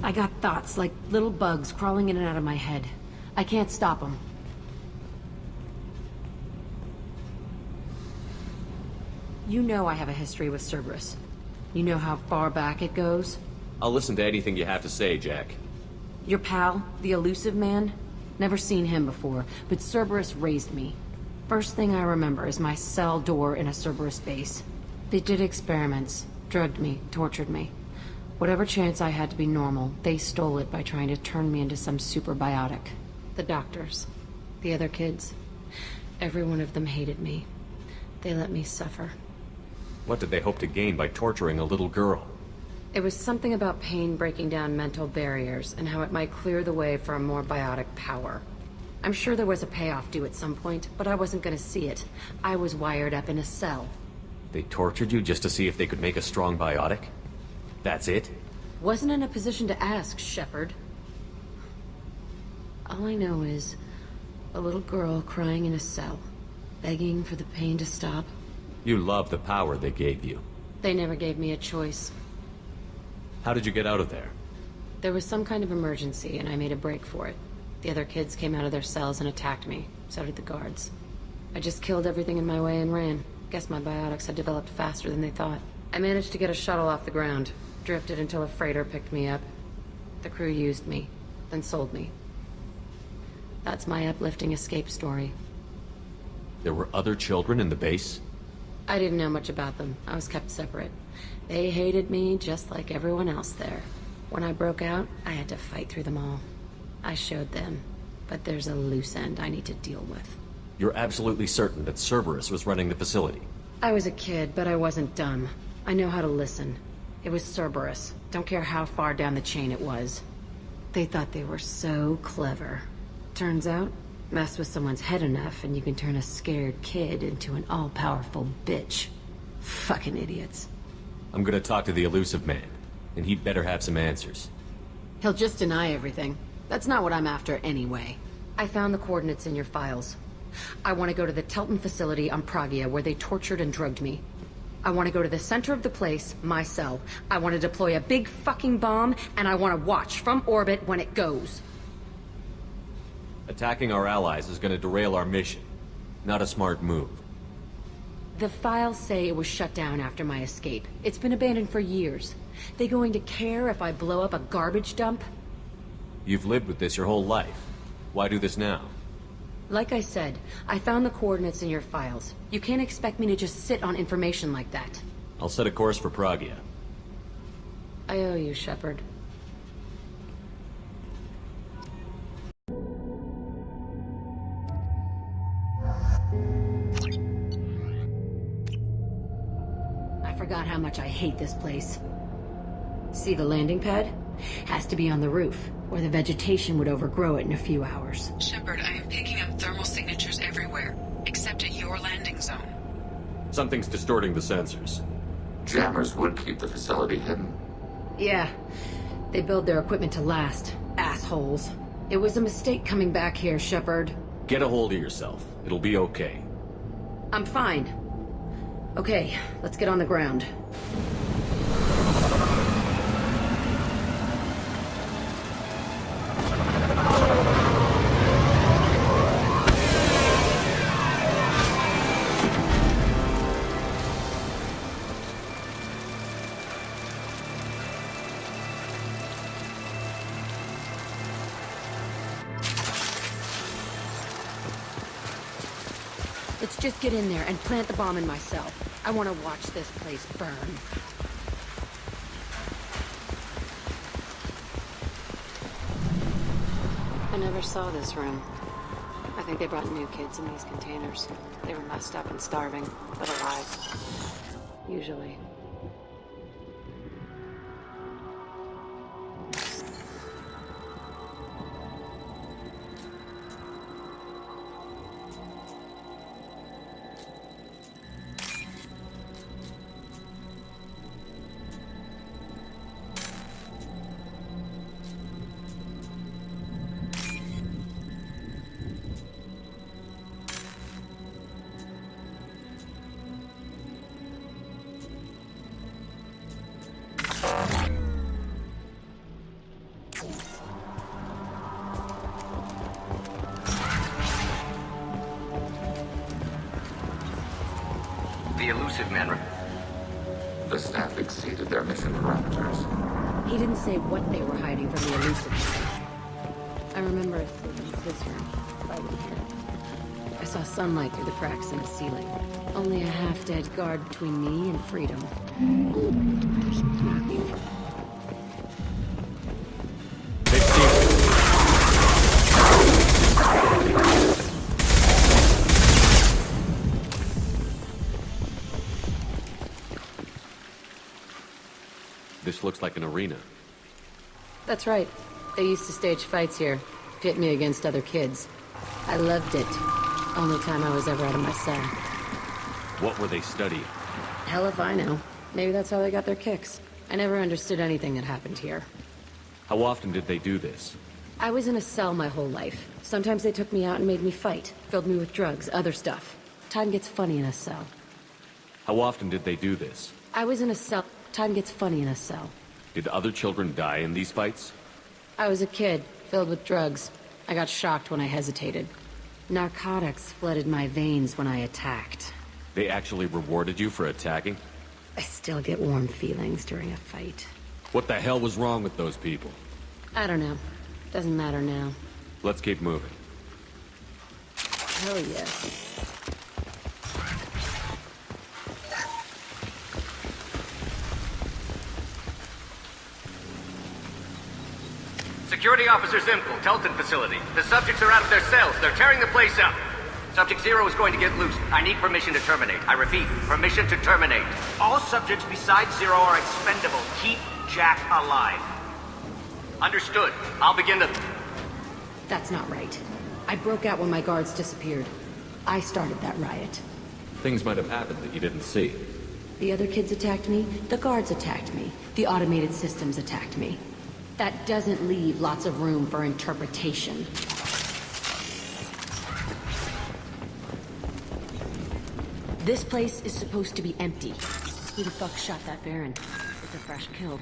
I got thoughts like little bugs crawling in and out of my head. I can't stop them. You know I have a history with Cerberus. You know how far back it goes? I'll listen to anything you have to say, Jack. Your pal, the elusive man? Never seen him before, but Cerberus raised me. First thing I remember is my cell door in a Cerberus base. They did experiments, drugged me, tortured me. Whatever chance I had to be normal, they stole it by trying to turn me into some superbiotic. The doctors, the other kids, every one of them hated me. They let me suffer. What did they hope to gain by torturing a little girl? It was something about pain breaking down mental barriers and how it might clear the way for a more biotic power. I'm sure there was a payoff due at some point, but I wasn't gonna see it. I was wired up in a cell. They tortured you just to see if they could make a strong biotic? That's it? Wasn't in a position to ask, Shepard. All I know is a little girl crying in a cell, begging for the pain to stop. You love the power they gave you. They never gave me a choice. How did you get out of there? There was some kind of emergency, and I made a break for it. The other kids came out of their cells and attacked me. So did the guards. I just killed everything in my way and ran. Guess my biotics had developed faster than they thought. I managed to get a shuttle off the ground. Drifted until a freighter picked me up. The crew used me, then sold me. That's my uplifting escape story. There were other children in the base? I didn't know much about them. I was kept separate. They hated me just like everyone else there. When I broke out, I had to fight through them all. I showed them, but there's a loose end I need to deal with. You're absolutely certain that Cerberus was running the facility? I was a kid, but I wasn't dumb. I know how to listen. It was Cerberus. Don't care how far down the chain it was. They thought they were so clever. Turns out, mess with someone's head enough and you can turn a scared kid into an all-powerful bitch. Fucking idiots. I'm gonna talk to the elusive man, and he'd better have some answers. He'll just deny everything. That's not what I'm after anyway. I found the coordinates in your files. I want to go to the Telton facility on Pragia where they tortured and drugged me. I want to go to the center of the place, my cell. I want to deploy a big fucking bomb, and I want to watch from orbit when it goes. Attacking our allies is gonna derail our mission. Not a smart move. The files say it was shut down after my escape. It's been abandoned for years. They going to care if I blow up a garbage dump? You've lived with this your whole life. Why do this now? Like I said, I found the coordinates in your files. You can't expect me to just sit on information like that. I'll set a course for Pragia. I owe you, Shepard. I forgot how much I hate this place. See the landing pad? Has to be on the roof, or the vegetation would overgrow it in a few hours. Shepard, I am picking up thermal signatures everywhere, except at your landing zone. Something's distorting the sensors. Jammers would keep the facility hidden. Yeah, they build their equipment to last. Assholes. It was a mistake coming back here, Shepard. Get a hold of yourself. It'll be okay. I'm fine. Okay, let's get on the ground. Let's just get in there and plant the bomb in my cell. I want to watch this place burn. I never saw this room. I think they brought new kids in these containers. They were messed up and starving, but alive. Usually. elusive man. The staff exceeded their mission parameters. He didn't say what they were hiding from the elusive man. I remember it was this room, fighting here. I saw sunlight through the cracks in the ceiling. Only a half-dead guard between me and freedom. They've seen it. This looks like an arena. That's right. They used to stage fights here, pit me against other kids. I loved it. Only time I was ever out of my cell. What were they studying? Hell if I know. Maybe that's how they got their kicks. I never understood anything that happened here. How often did they do this? I was in a cell my whole life. Sometimes they took me out and made me fight, filled me with drugs, other stuff. Time gets funny in a cell. How often did they do this? I was in a cell. Time gets funny in a cell. Did other children die in these fights? I was a kid, filled with drugs. I got shocked when I hesitated. Narcotics flooded my veins when I attacked. They actually rewarded you for attacking? I still get warm feelings during a fight. What the hell was wrong with those people? I don't know. Doesn't matter now. Let's keep moving. Hell yes. Security Officer Zimkel, Telton facility. The subjects are out of their cells. They're tearing the place up. Subject 0 is going to get loose. I need permission to terminate. I repeat, permission to terminate. All subjects besides 0 are expendable. Keep Jack alive. Understood. I'll begin the... That's not right. I broke out when my guards disappeared. I started that riot. Things might have happened that you didn't see. The other kids attacked me, the guards attacked me, the automated systems attacked me. That doesn't leave lots of room for interpretation. This place is supposed to be empty. Who the fuck shot that Baron? It's a fresh kill.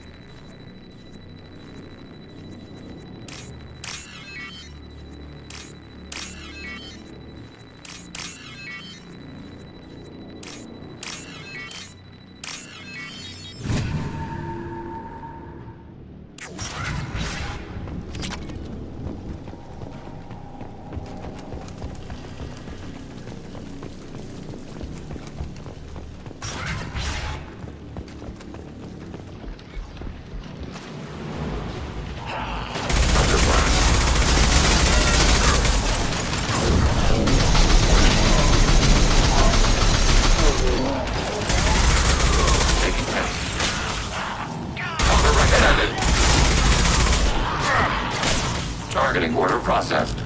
Targeting order processed.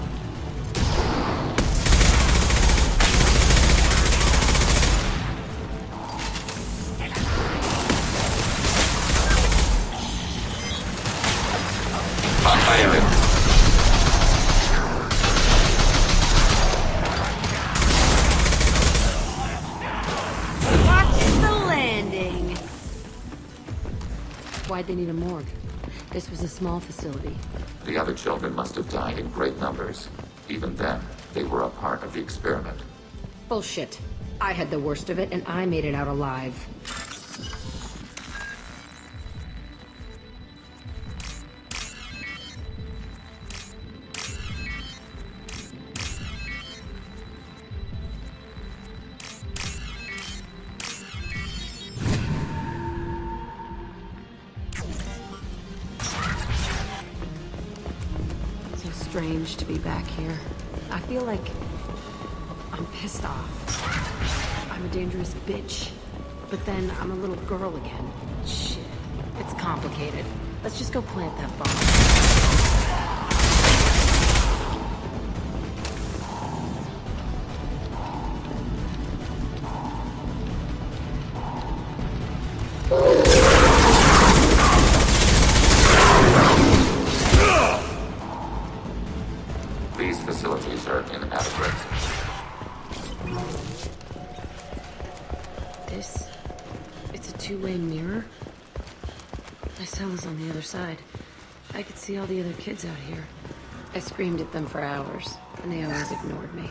Fired. Watch the landing! Why'd they need a morgue? This was a small facility. The other children must have died in great numbers. Even then, they were a part of the experiment. Bullshit. I had the worst of it, and I made it out alive. Strange to be back here. I feel like I'm pissed off. I'm a dangerous bitch. But then I'm a little girl again. Shit. It's complicated. Let's just go plant that bomb. These facilities are inadequate. It's a two-way mirror? My cell is on the other side. I could see all the other kids out here. I screamed at them for hours, and they always ignored me.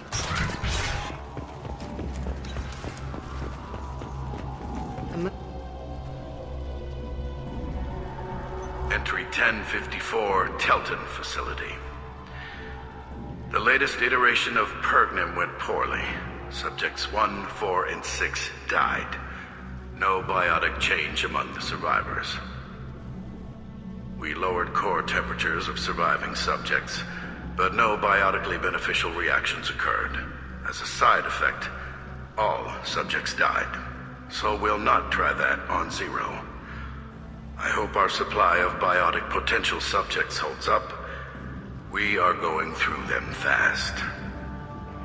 Entry 1054, Telton Facility. The latest iteration of Pergnim went poorly. Subjects 1, 4, and 6 died. No biotic change among the survivors. We lowered core temperatures of surviving subjects, but no biotically beneficial reactions occurred. As a side effect, all subjects died. So we'll not try that on Zero. I hope our supply of biotic potential subjects holds up. We are going through them fast.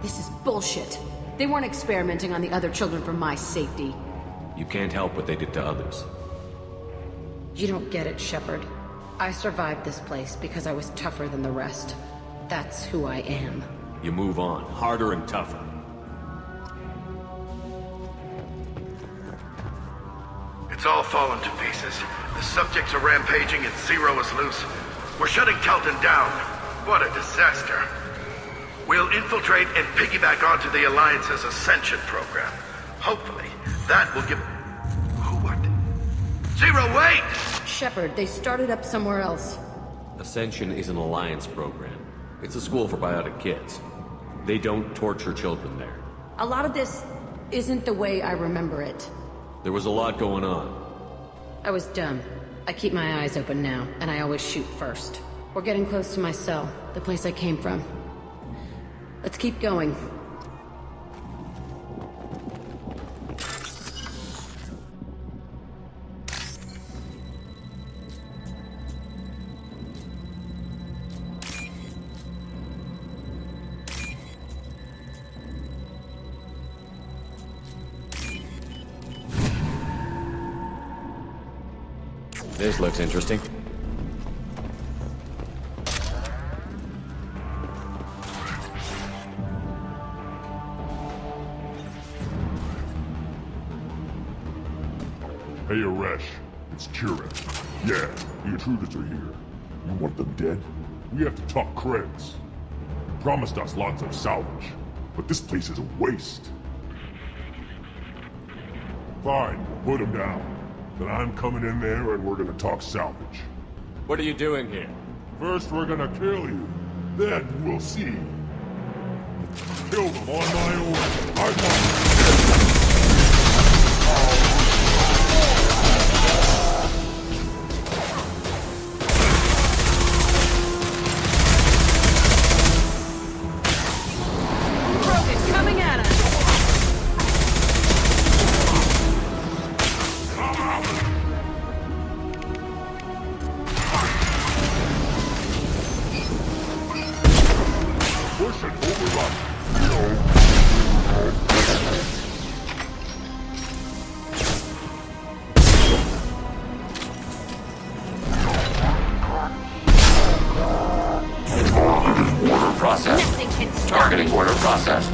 This is bullshit. They weren't experimenting on the other children for my safety. You can't help what they did to others. You don't get it, Shepard. I survived this place because I was tougher than the rest. That's who I am. You move on, harder and tougher. It's all fallen to pieces. The subjects are rampaging and Zero is loose. We're shutting Telton down. What a disaster. We'll infiltrate and piggyback onto the Alliance's Ascension program. Hopefully, that will give... Who what? Zero, wait! Shepard, they started up somewhere else. Ascension is an Alliance program. It's a school for biotic kids. They don't torture children there. A lot of this isn't the way I remember it. There was a lot going on. I was dumb. I keep my eyes open now, and I always shoot first. We're getting close to my cell, the place I came from. Let's keep going. This looks interesting. Hey, Aresh. It's Kira. Yeah, the intruders are here. You want them dead? We have to talk creds. You promised us lots of salvage, but this place is a waste. Fine, put them down. Then I'm coming in there and we're gonna talk salvage. What are you doing here? First we're gonna kill you. Then we'll see. Kill them on my own. I want... Targeting order processed.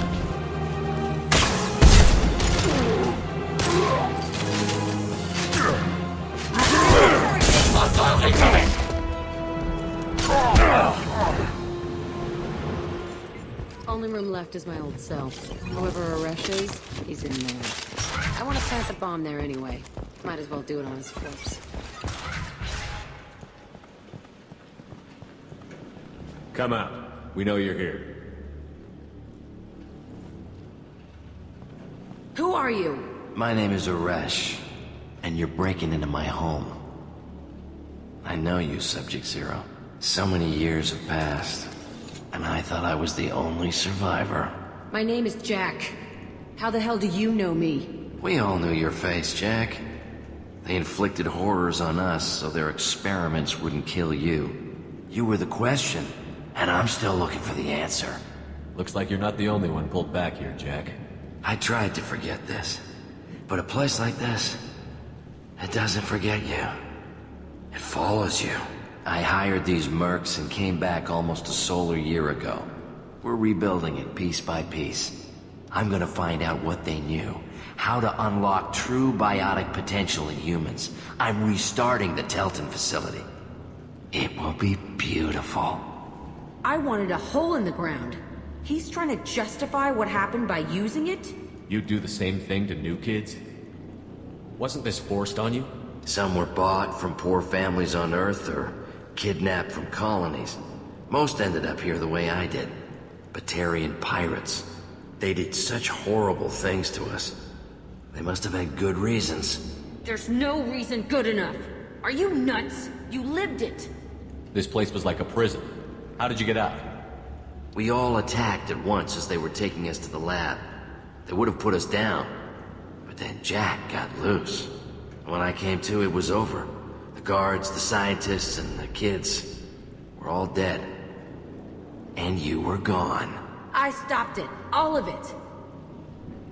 Hostile incoming. Only room left is my old cell. However Aresh is, he's in there. I want to plant the bomb there anyway. Might as well do it on his corpse. Come out. We know you're here. Who are you? My name is Aresh, and you're breaking into my home. I know you, Subject Zero. So many years have passed, and I thought I was the only survivor. My name is Jack. How the hell do you know me? We all knew your face, Jack. They inflicted horrors on us so their experiments wouldn't kill you. You were the question, and I'm still looking for the answer. Looks like you're not the only one pulled back here, Jack. I tried to forget this, but a place like this, it doesn't forget you. It follows you. I hired these mercs and came back almost a solar year ago. We're rebuilding it piece by piece. I'm gonna find out what they knew, how to unlock true biotic potential in humans. I'm restarting the Telton facility. It will be beautiful. I wanted a hole in the ground. He's trying to justify what happened by using it? You'd do the same thing to new kids? Wasn't this forced on you? Some were bought from poor families on Earth or kidnapped from colonies. Most ended up here the way I did. Batarian pirates. They did such horrible things to us. They must have had good reasons. There's no reason good enough. Are you nuts? You lived it. This place was like a prison. How did you get out? We all attacked at once as they were taking us to the lab. They would have put us down. But then Jack got loose. When I came to, it was over. The guards, the scientists, and the kids were all dead. And you were gone. I stopped it. All of it.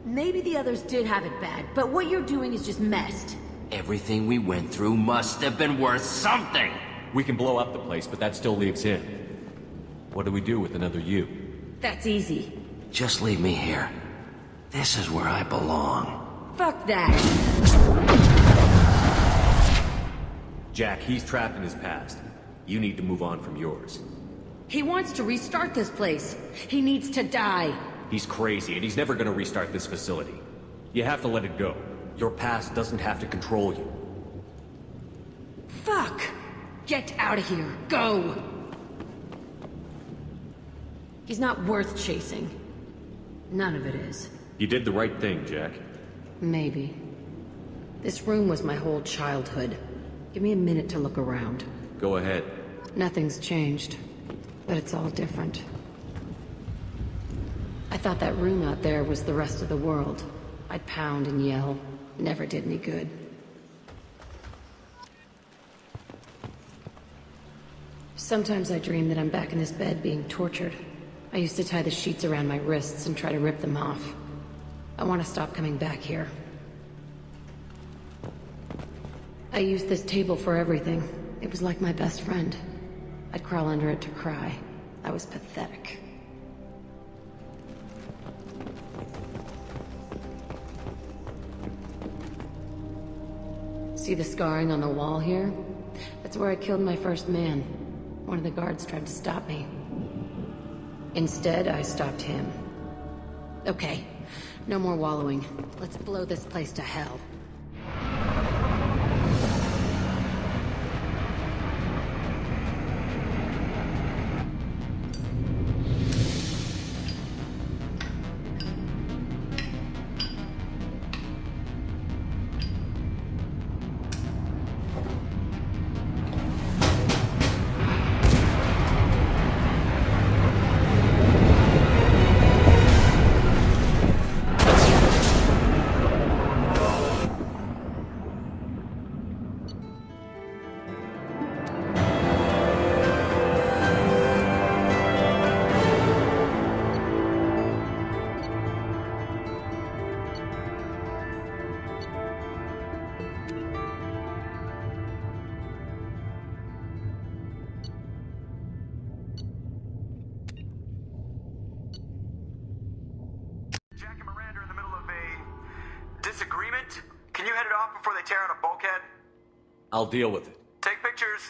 Maybe the others did have it bad, but what you're doing is just messed. Everything we went through must have been worth something! We can blow up the place, but that still leaves him. What do we do with another you? That's easy. Just leave me here. This is where I belong. Fuck that. Jack, he's trapped in his past. You need to move on from yours. He wants to restart this place. He needs to die. He's crazy, and he's never gonna restart this facility. You have to let it go. Your past doesn't have to control you. Fuck! Get out of here. Go! He's not worth chasing. None of it is. You did the right thing, Jack. Maybe. This room was my whole childhood. Give me a minute to look around. Go ahead. Nothing's changed, but it's all different. I thought that room out there was the rest of the world. I'd pound and yell. Never did any good. Sometimes I dream that I'm back in this bed being tortured. I used to tie the sheets around my wrists and try to rip them off. I want to stop coming back here. I used this table for everything. It was like my best friend. I'd crawl under it to cry. I was pathetic. See the scarring on the wall here? That's where I killed my first man. One of the guards tried to stop me. Instead, I stopped him. Okay, no more wallowing. Let's blow this place to hell. Jack and Miranda are in the middle of a disagreement. Can you head it off before they tear out a bulkhead? I'll deal with it. Take pictures.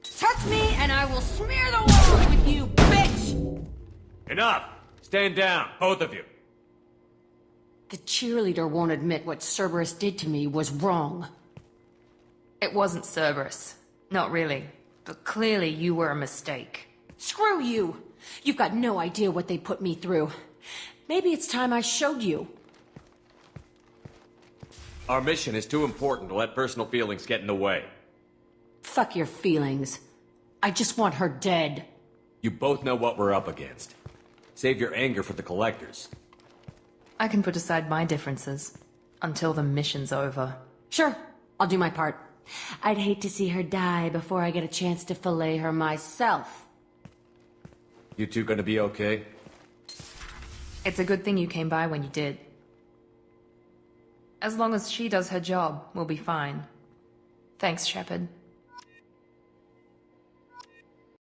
Touch me and I will smear the walls with you, bitch! Enough! Stand down, both of you. The cheerleader won't admit what Cerberus did to me was wrong. It wasn't Cerberus. Not really. But clearly you were a mistake. Screw you! You've got no idea what they put me through. Maybe it's time I showed you. Our mission is too important to let personal feelings get in the way. Fuck your feelings. I just want her dead. You both know what we're up against. Save your anger for the collectors. I can put aside my differences until the mission's over. Sure, I'll do my part. I'd hate to see her die before I get a chance to fillet her myself. You two gonna be okay? It's a good thing you came by when you did. As long as she does her job, we'll be fine. Thanks, Shepard.